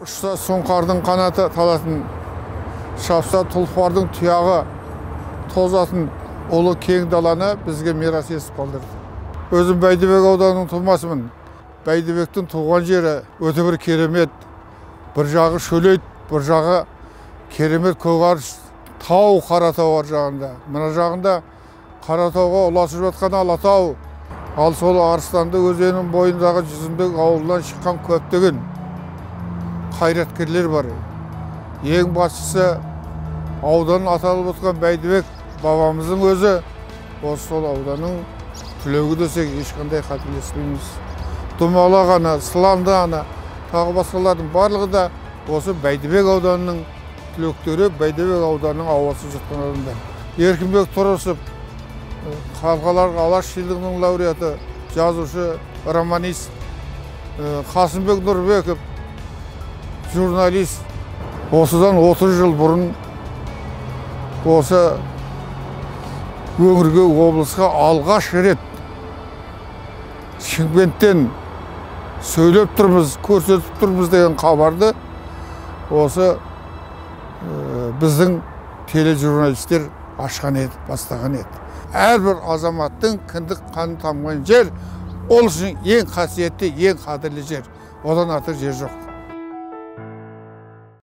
Ұшса сұңқардың қанаты талатын, шапса тұлпардың тұяғы тозатын ұлы кең даланы бізге мирас етіп қалдырды. Өзім Бәйдібек ауданының тумасымын. Бәйдібектің туған жері өте бір керемет. Bir жағы шөлейт, бір жағы керемет көгарыш тау, Қаратау бар жағында. Мына жағында Қаратауға ұласып жатқан Алатау. Ал сол Арыстанды өзенінің бойындағы жүзімдік ауылдан шыққан көптеген қайраткерлер бар. Ең бастысы ауданын аталып отқан Бәйдібек бабамыздың өзі осы сол ауданның түлегі десек ешқандай қателеспейміз. Думалағаны, Сыландыны, тағы басқалардың барлығы да осы Бәйдібек ауданының түлектері, Бәйдібек ауданының ауасы жатқан адамдар. Еркінбек Тұрысов, халқаларға Алаш сыйлығының лауреаты, жазушы, романист, Қасымбек Нұрбеков, журналист. Осыдан 30 жыл бұрын осы өңірге, облысқа алғаш рет Шымкенттен сөйлеп тұрмыз, көрсетіп тұрмыз деген хабарды осы біздің тележурналистер ашқан еді, бастаған еді. Әрбір азаматтың кіндік қаны тамған жер, ол үшін ең қасиетті, ең қадірлі жер. Одан артық жер жоқ.